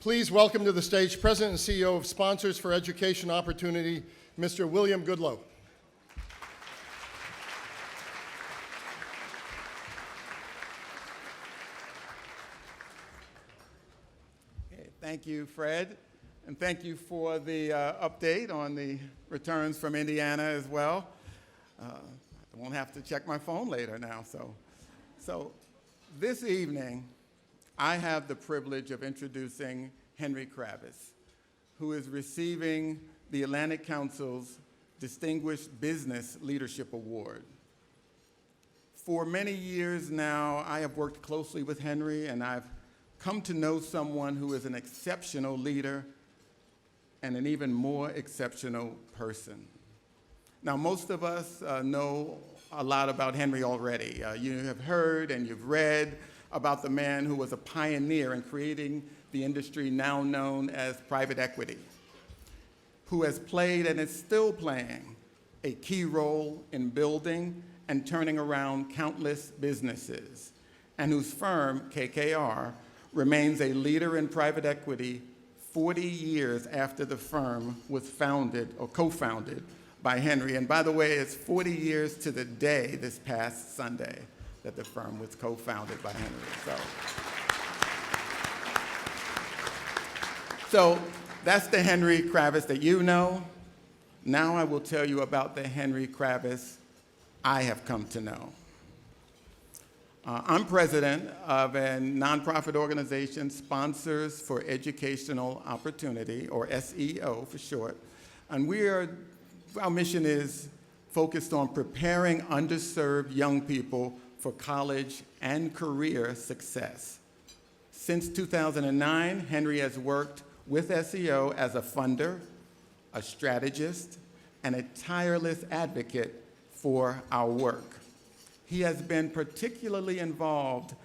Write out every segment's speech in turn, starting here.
Please welcome to the stage President and CEO of Sponsors for Education Opportunity, Mr. William Goodloe. Okay, thank you, Fred, and thank you for the update on the returns from Indiana as well. I won't have to check my phone later now. So this evening, I have the privilege of introducing Henry Kravis, who is receiving the Atlantic Council's Distinguished Business Leadership Award. For many years now, I have worked closely with Henry, and I've come to know someone who is an exceptional leader and an even more exceptional person. Now, most of us know a lot about Henry already. You have heard and you've read about the man who was a pioneer in creating the industry now known as private equity, who has played and is still playing a key role in building and turning around countless businesses, and whose firm, KKR, remains a leader in private equity 40 years after the firm was founded or co-founded by Henry. And by the way, it's 40 years to the day this past Sunday that the firm was co-founded by Henry. So that's the Henry Kravis that you know. Now I will tell you about the Henry Kravis I have come to know. I'm president of a nonprofit organization, Sponsors for Educational Opportunity, or SEO for short. And our mission is focused on preparing underserved young people for college and career success. Since 2009, Henry has worked with SEO as a funder, a strategist, and a tireless advocate for our work. He has been particularly involved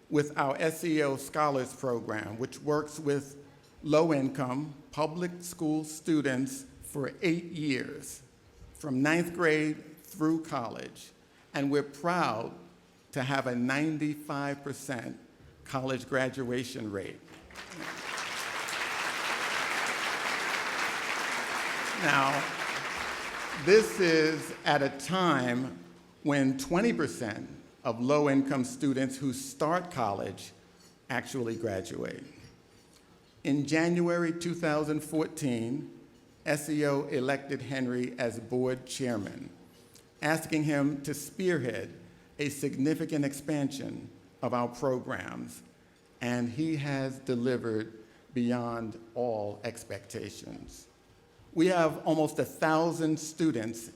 with our SEO Scholars Program, which works with low-income public school students for 8 years, from 9th grade through college. And we're proud to have a 95% college graduation rate. Now, this is at a time when 20% of low-income students who start college actually graduate. In January 2014, SEO elected Henry as board chairman, asking him to spearhead a significant expansion of our programs, and he has delivered beyond all expectations. We have almost 1,000 students.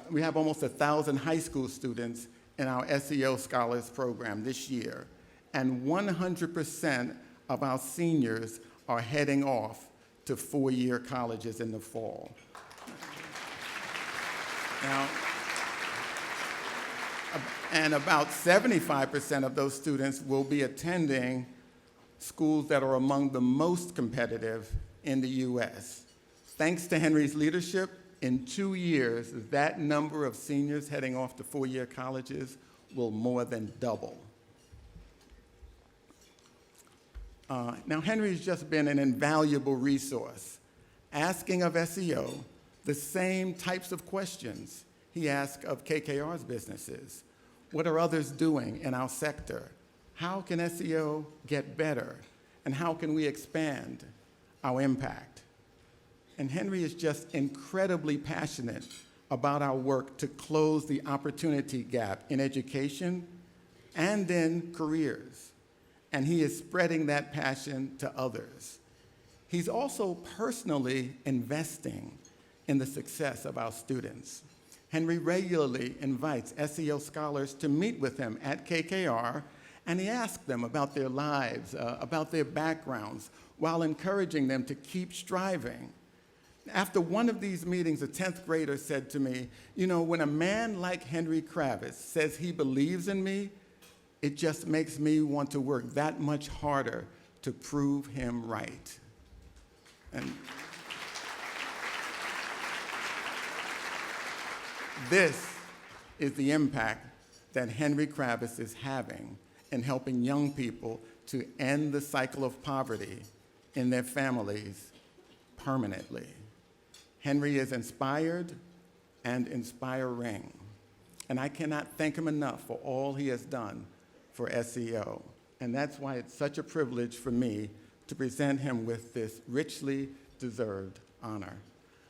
We have almost 1,000 high school students in our SEO Scholars Program this year, and 100% of our seniors are heading off to four-year colleges in the fall. Now, and about 75% of those students will be attending schools that are among the most competitive in the US. Thanks to Henry's leadership, in 2 years, that number of seniors heading off to four-year colleges will more than double. Now, Henry's just been an invaluable resource, asking of SEO the same types of questions he asked of KKR's businesses. What are others doing in our sector? How can SEO get better? And how can we expand our impact? And Henry is just incredibly passionate about our work to close the opportunity gap in education and in careers. And he is spreading that passion to others. He's also personally investing in the success of our students. Henry regularly invites SEO scholars to meet with him at KKR, and he asks them about their lives, about their backgrounds, while encouraging them to keep striving. After one of these meetings, a 10th grader said to me, you know, when a man like Henry Kravis says he believes in me, it just makes me want to work that much harder to prove him right. And this is the impact that Henry Kravis is having in helping young people to end the cycle of poverty in their families permanently. Henry is inspired and inspiring, and I cannot thank him enough for all he has done for SEO. And that's why it's such a privilege for me to present him with this richly deserved honor.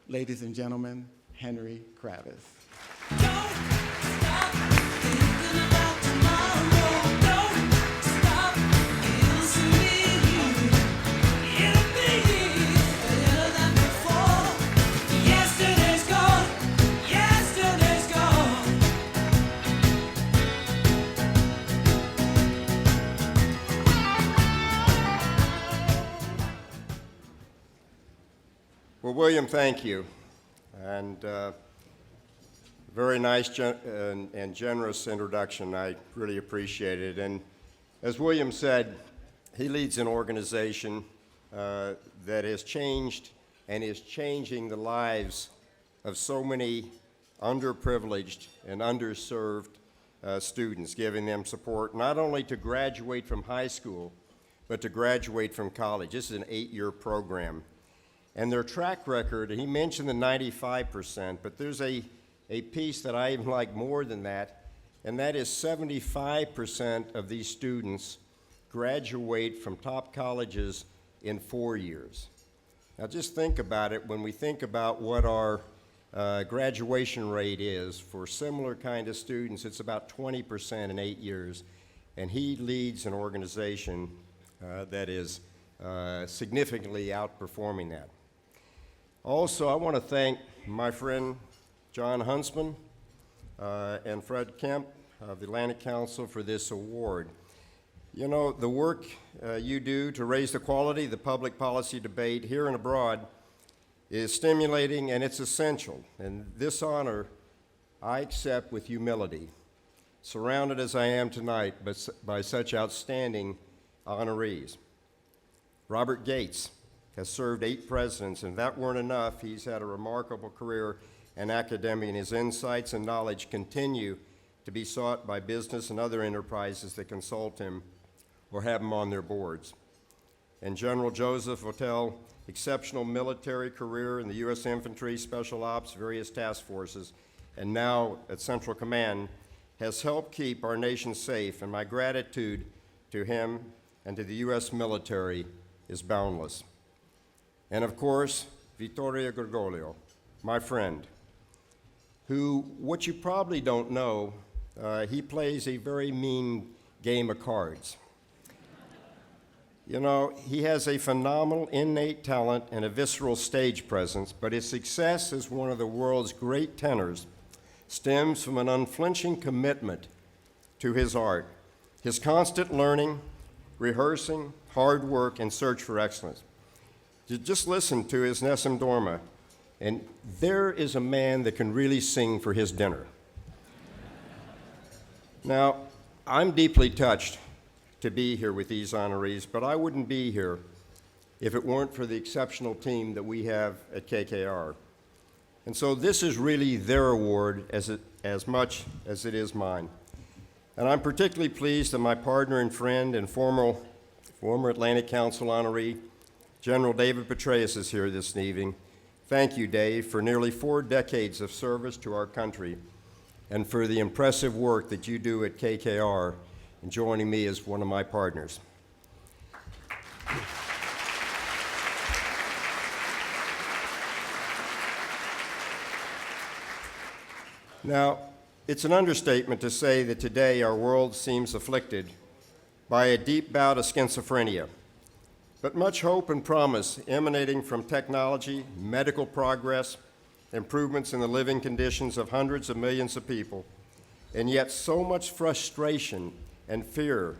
Ladies and gentlemen, Henry Kravis. Well, William, thank you. And very nice and generous introduction. I really appreciate it. And as William said, he leads an organization that has changed and is changing the lives of so many underprivileged and underserved students, giving them support not only to graduate from high school, but to graduate from college. This is an 8-year program. And their track record, he mentioned the 95%, but there's a piece that I even like more than that, and that is 75% of these students graduate from top colleges in 4 years. Now just think about it. When we think about what our graduation rate is for similar kind of students, it's about 20% in 8 years, and he leads an organization that is significantly outperforming that. Also, I want to thank my friend John Huntsman and Fred Kemp of the Atlantic Council for this award. You know, the work you do to raise the quality of the public policy debate here and abroad is stimulating and it's essential. And this honor I accept with humility, surrounded as I am tonight by such outstanding honorees. Robert Gates has served 8 presidents, and if that weren't enough, he's had a remarkable career in academia, and his insights and knowledge continue to be sought by business and other enterprises that consult him or have him on their boards. And General Joseph Votel, exceptional military career in the U.S. Infantry, Special Ops, various task forces, and now at Central Command, has helped keep our nation safe, and my gratitude to him and to the U.S. military is boundless. And of course, Vittorio Goodloe, my friend, who, what you probably don't know, he plays a very mean game of cards. You know, he has a phenomenal innate talent and a visceral stage presence, but his success as one of the world's great tenors stems from an unflinching commitment to his art, his constant learning, rehearsing, hard work, and search for excellence. Just listen to his Nessun Dorma, and there is a man that can really sing for his dinner. Now, I'm deeply touched to be here with these honorees, but I wouldn't be here if it weren't for the exceptional team that we have at KKR. And so this is really their award as much as it is mine. And I'm particularly pleased that my partner and friend and former Atlantic Council honoree, General David Petraeus, is here this evening. Thank you, Dave, for nearly 4 decades of service to our country and for the impressive work that you do at KKR and joining me as one of my partners. Now, it's an understatement to say that today our world seems afflicted by a deep bout of schizophrenia. But much hope and promise emanating from technology, medical progress, improvements in the living conditions of hundreds of millions of people, and yet so much frustration and fear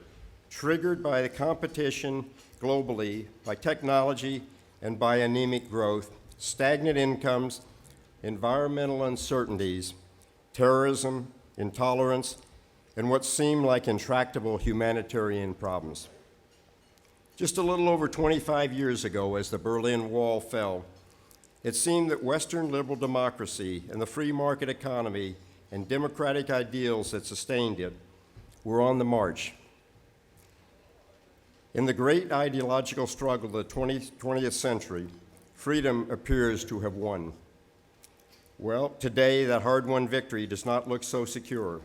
triggered by the competition globally, by technology, and by anemic growth, stagnant incomes, environmental uncertainties, terrorism, intolerance, and what seem like intractable humanitarian problems. Just a little over 25 years ago, as the Berlin Wall fell, it seemed that Western liberal democracy and the free market economy and democratic ideals that sustained it were on the march. In the great ideological struggle of the 20th century, freedom appears to have won. Well, today that hard-won victory does not look so secure.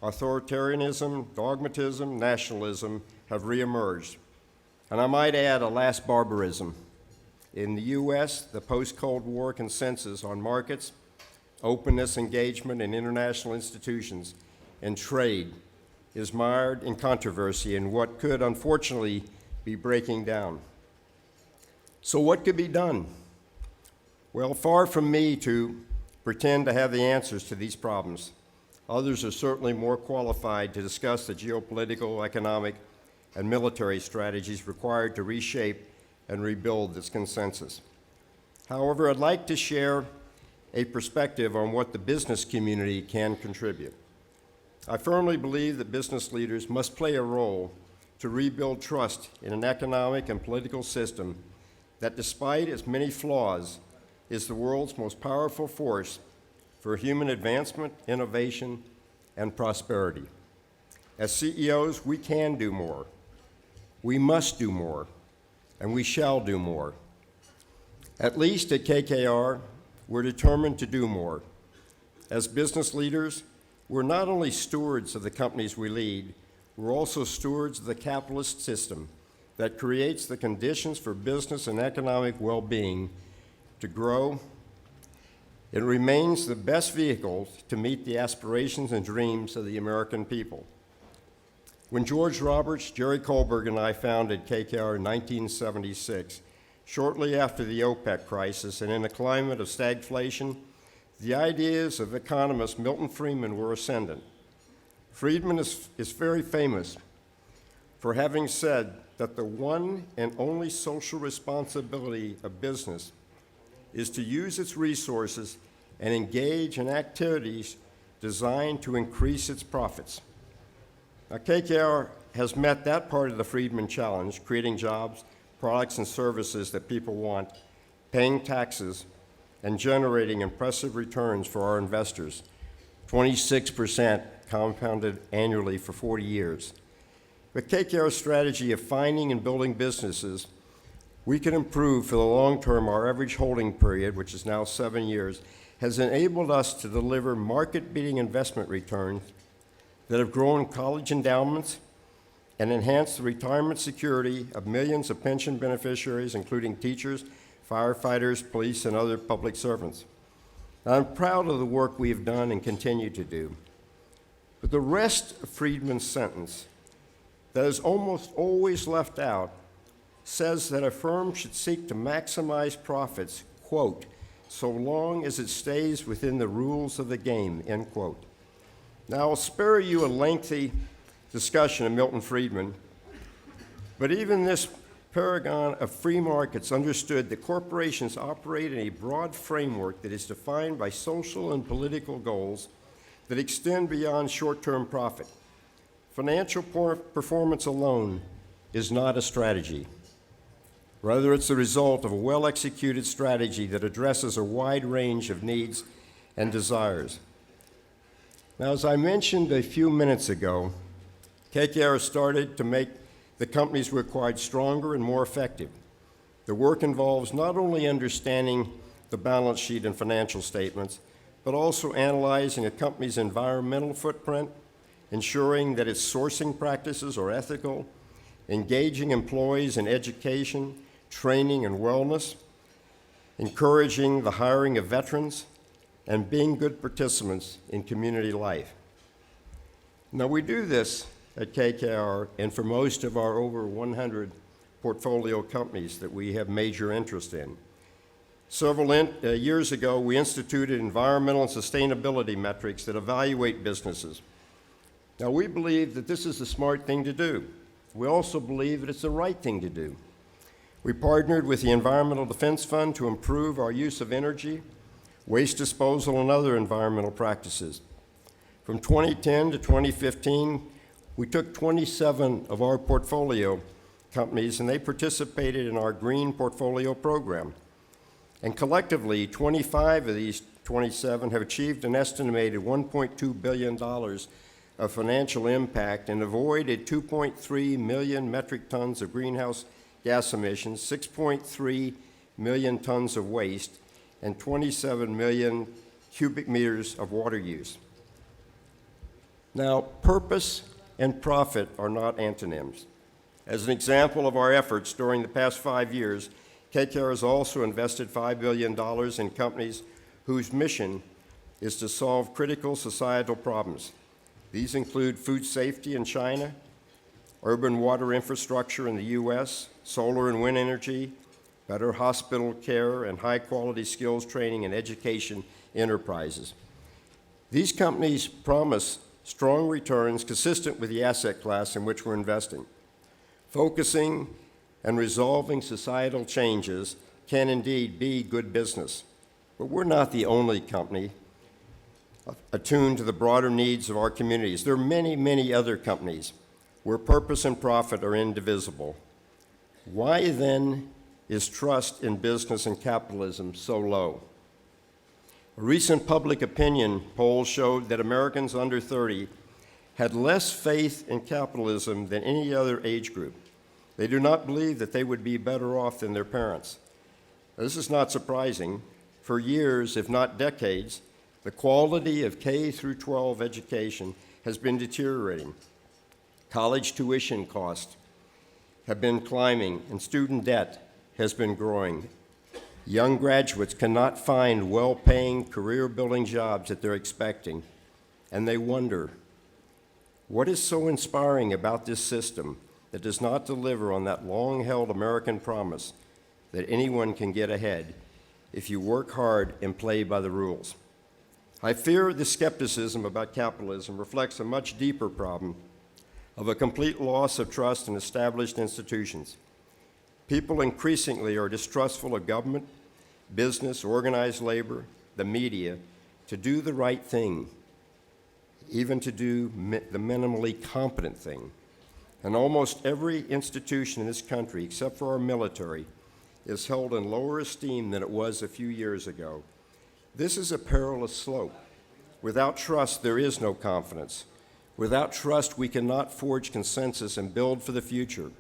Authoritarianism, dogmatism, nationalism have reemerged. And I might add a last barbarism. In the U.S., the post-Cold War consensus on markets, openness, engagement in international institutions, and trade is mired in controversy and what could unfortunately be breaking down. So what could be done? Well, far from me to pretend to have the answers to these problems. Others are certainly more qualified to discuss the geopolitical, economic, and military strategies required to reshape and rebuild this consensus. However, I'd like to share a perspective on what the business community can contribute. I firmly believe that business leaders must play a role to rebuild trust in an economic and political system that, despite its many flaws, is the world's most powerful force for human advancement, innovation, and prosperity. As CEOs, we can do more. We must do more, and we shall do more. At least at KKR, we're determined to do more. As business leaders, we're not only stewards of the companies we lead, we're also stewards of the capitalist system that creates the conditions for business and economic well-being to grow. It remains the best vehicle to meet the aspirations and dreams of the American people. When George Roberts, Jerry Kohlberg, and I founded KKR in 1976, shortly after the OPEC crisis and in a climate of stagflation, the ideas of economist Milton Friedman were ascendant. Friedman is very famous for having said that the one and only social responsibility of business is to use its resources and engage in activities designed to increase its profits. Now, KKR has met that part of the Friedman challenge, creating jobs, products, and services that people want, paying taxes, and generating impressive returns for our investors, 26% compounded annually for 40 years. With KKR's strategy of finding and building businesses, we can improve for the long term. Our average holding period, which is now 7 years, has enabled us to deliver market-beating investment returns that have grown college endowments and enhanced the retirement security of millions of pension beneficiaries, including teachers, firefighters, police, and other public servants. I'm proud of the work we have done and continue to do. But the rest of Friedman's sentence that is almost always left out says that a firm should seek to maximize profits, quote, so long as it stays within the rules of the game, end quote. Now, I'll spare you a lengthy discussion of Milton Friedman, but even this paragon of free markets understood that corporations operate in a broad framework that is defined by social and political goals that extend beyond short-term profit. Financial performance alone is not a strategy. Rather, it's the result of a well-executed strategy that addresses a wide range of needs and desires. Now, as I mentioned a few minutes ago, KKR started to make the companies we acquired stronger and more effective. The work involves not only understanding the balance sheet and financial statements, but also analyzing a company's environmental footprint, ensuring that its sourcing practices are ethical, engaging employees in education, training, and wellness, encouraging the hiring of veterans, and being good participants in community life. Now, we do this at KKR and for most of our over 100 portfolio companies that we have major interest in. Several years ago, we instituted environmental and sustainability metrics that evaluate businesses. Now, we believe that this is the smart thing to do. We also believe that it's the right thing to do. We partnered with the Environmental Defense Fund to improve our use of energy, waste disposal, and other environmental practices. From 2010 to 2015, we took 27 of our portfolio companies, and they participated in our Green Portfolio Program. And collectively, 25 of these 27 have achieved an estimated $1.2 billion of financial impact and avoided 2.3 million metric tons of greenhouse gas emissions, 6.3 million tons of waste, and 27 million cubic meters of water use. Now, purpose and profit are not antonyms. As an example of our efforts during the past 5 years, KKR has also invested $5 billion in companies whose mission is to solve critical societal problems. These include food safety in China, urban water infrastructure in the U.S., solar and wind energy, better hospital care, and high-quality skills training and education enterprises. These companies promise strong returns consistent with the asset class in which we're investing. Focusing and resolving societal changes can indeed be good business, but we're not the only company attuned to the broader needs of our communities. There are many, many other companies where purpose and profit are indivisible. Why then is trust in business and capitalism so low? A recent public opinion poll showed that Americans under 30 had less faith in capitalism than any other age group. They do not believe that they would be better off than their parents. This is not surprising. For years, if not decades, the quality of K through 12 education has been deteriorating. College tuition costs have been climbing, and student debt has been growing. Young graduates cannot find well-paying, career-building jobs that they're expecting, and they wonder, what is so inspiring about this system that does not deliver on that long-held American promise that anyone can get ahead if you work hard and play by the rules? I fear the skepticism about capitalism reflects a much deeper problem of a complete loss of trust in established institutions. People increasingly are distrustful of government, business, organized labor, the media, to do the right thing, even to do the minimally competent thing. And almost every institution in this country, except for our military, is held in lower esteem than it was a few years ago. This is a perilous slope. Without trust, there is no confidence. Without trust, we cannot forge consensus and build for the future.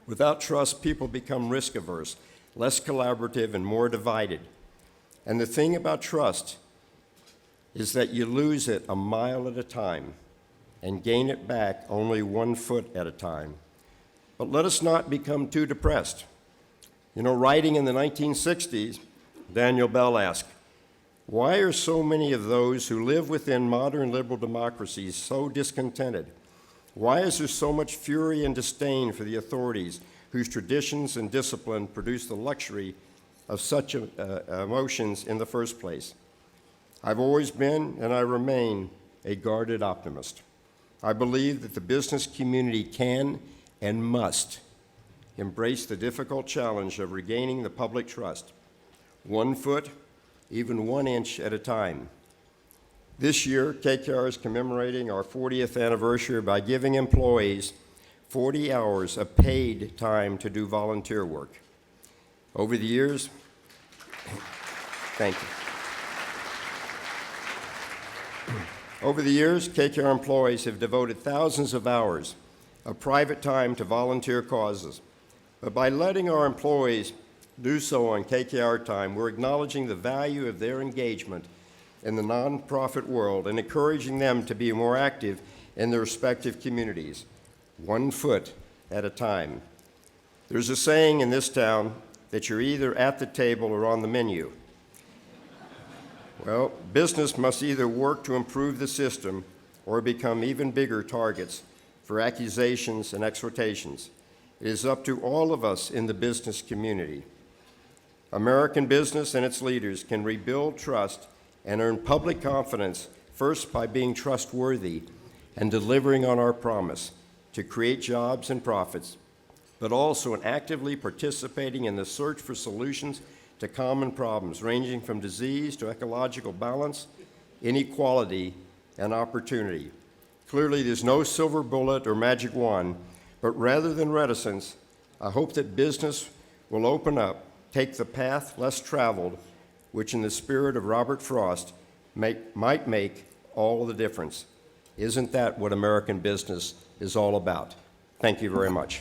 Without trust, people become risk-averse, less collaborative, and more divided. And the thing about trust is that you lose it a mile at a time and gain it back only 1 foot at a time. But let us not become too depressed. You know, writing in the 1960s, Daniel Bell asked, why are so many of those who live within modern liberal democracies so discontented? Why is there so much fury and disdain for the authorities whose traditions and discipline produce the luxury of such emotions in the first place? I've always been, and I remain, a guarded optimist. I believe that the business community can and must embrace the difficult challenge of regaining the public trust, 1 foot, even 1 inch at a time. This year, KKR is commemorating our 40th anniversary by giving employees 40 hours of paid time to do volunteer work. Over the years, thank you. Over the years, KKR employees have devoted thousands of hours of private time to volunteer causes. But by letting our employees do so on KKR time, we're acknowledging the value of their engagement in the nonprofit world and encouraging them to be more active in their respective communities, 1 foot at a time. There's a saying in this town that you're either at the table or on the menu. Well, business must either work to improve the system or become even bigger targets for accusations and exhortations. It is up to all of us in the business community. American business and its leaders can rebuild trust and earn public confidence first by being trustworthy and delivering on our promise to create jobs and profits, but also in actively participating in the search for solutions to common problems ranging from disease to ecological balance, inequality, and opportunity. Clearly, there's no silver bullet or magic wand, but rather than reticence, I hope that business will open up, take the path less traveled, which in the spirit of Robert Frost might make all the difference. Isn't that what American business is all about? Thank you very much.